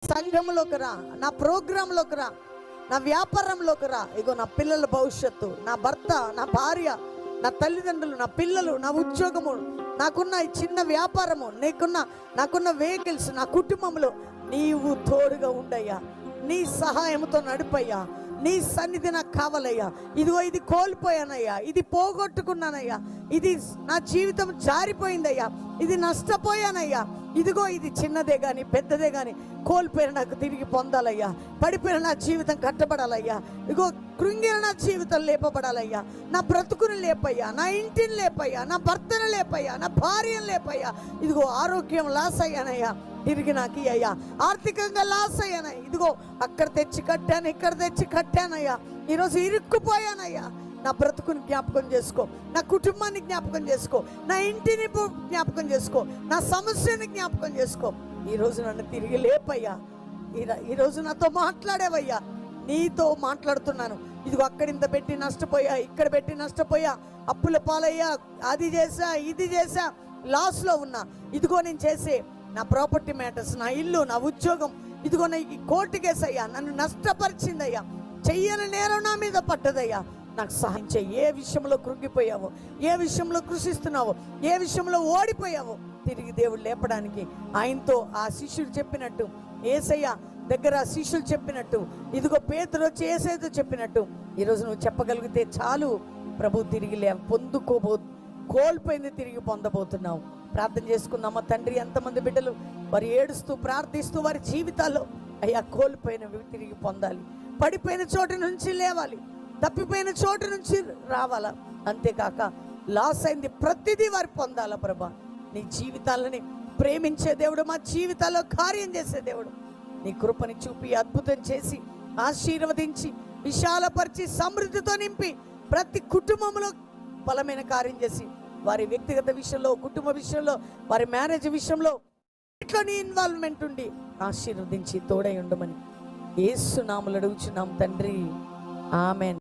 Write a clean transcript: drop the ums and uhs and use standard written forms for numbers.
సంఘంలోకి రా, నా ప్రోగ్రాంలోకి రా, నా వ్యాపారంలోకి రా. ఇగో నా పిల్లల భవిష్యత్తు, నా భర్త, నా భార్య, నా తల్లిదండ్రులు, నా పిల్లలు, నా ఉద్యోగము, నాకున్న ఈ చిన్న వ్యాపారము, నాకున్న వెహికల్స్, నా కుటుంబంలో నీవు తోడుగా ఉండయ్యా. నీ సహాయంతో నడిపయ్యా. నీ సన్నిధి నాకు కావాలయ్యా. ఇదిగో ఇది కోల్పోయానయ్యా, ఇది పోగొట్టుకున్నానయ్యా, ఇది నా జీవితం జారిపోయిందయ్యా, ఇది నష్టపోయానయ్యా. ఇదిగో ఇది చిన్నదే కానీ పెద్దదే కానీ కోల్పోయిన నాకు తిరిగి పొందాలయ్యా. పడిపోయిన నా జీవితం కట్టబడాలయ్యా. ఇదిగో కృంగిన నా జీవితం లేపబడాలయ్యా. నా బ్రతుకుని లేపయ్యా, నా ఇంటిని లేపయ్యా, నా భర్తను లేపయ్యా, నా భార్యను లేపయ్యా. ఇదిగో ఆరోగ్యం లాస్ అయ్యానయ్యా, తిరిగి నాకు అయ్యా. ఆర్థికంగా లాస్ అయ్యానయ్యా, ఇదిగో అక్కడ తెచ్చి కట్టాను, ఇక్కడ తెచ్చి కట్టానయ్యా. ఈరోజు ఇరుక్కుపోయానయ్యా. నా బ్రతుకుని జ్ఞాపకం చేసుకో, నా కుటుంబాన్ని జ్ఞాపకం చేసుకో, నా ఇంటిని జ్ఞాపకం చేసుకో, నా సమస్యని జ్ఞాపకం చేసుకో. ఈరోజు నన్ను తిరిగి లేపయ్యా. ఈరోజు నాతో మాట్లాడేవయ్యా. నీతో మాట్లాడుతున్నాను. ఇదిగో అక్కడింత పెట్టి నష్టపోయా, ఇక్కడ పెట్టి నష్టపోయా, అప్పుల పాలయ్యా, అది చేసా, ఇది చేసా, లాస్లో ఉన్నా. ఇదిగో నేను చేసే నా ప్రాపర్టీ మ్యాటర్స్, నా ఇల్లు, నా ఉద్యోగం, ఇదిగో నా ఈ కోర్టు కేసు అయ్యా నన్ను నష్టపరిచిందయ్యా. చెయ్యని నేరం నా మీద పట్టదయ్యా. నాకు సహాయం చెయ్యి. ఏ విషయంలో కృంగిపోయావో, ఏ విషయంలో కృషిస్తున్నావో, ఏ విషయంలో ఓడిపోయావో తిరిగి దేవుడు లేపడానికి ఆయనతో ఆ శిష్యుడు చెప్పినట్టు, యేసయ్య దగ్గర శిష్యులు చెప్పినట్టు, ఇదిగో పేతురు వచ్చి యేసయ్యతో చెప్పినట్టు ఈరోజు నువ్వు చెప్పగలిగితే చాలు. ప్రభు తిరిగి కోల్పోయింది తిరిగి పొందబోతున్నావు. ప్రార్థన చేసుకుందామా తండ్రి. ఎంతమంది బిడ్డలు వారు ఏడుస్తూ ప్రార్థిస్తూ వారి జీవితాల్లో అయ్యా కోల్పోయినవి తిరిగి పొందాలి, పడిపోయిన చోటు నుంచి లేవాలి, తప్పిపోయిన చోటు నుంచి రావాలా. అంతేకాక లాస్ అయింది ప్రతిదీ వారు పొందాలా. ప్రభా నీ జీవితాలని ప్రేమించే దేవుడు, మా జీవితాల్లో కార్యం చేసే దేవుడు, నీ కృపని చూపి అద్భుతం చేసి ఆశీర్వదించి విశాలపరిచి సమృద్ధితో నింపి ప్రతి కుటుంబంలో బలమైన కార్యం చేసి వారి వ్యక్తిగత విషయంలో, కుటుంబ విషయంలో, వారి మ్యారేజ్ విషయంలో ఇట్లా నీ ఇన్వాల్వ్మెంట్ ఉండి ఆశీర్వదించి తోడై ఉండమని యేసు నామములో అడుగుచున్నాం తండ్రి. ఆమెన్.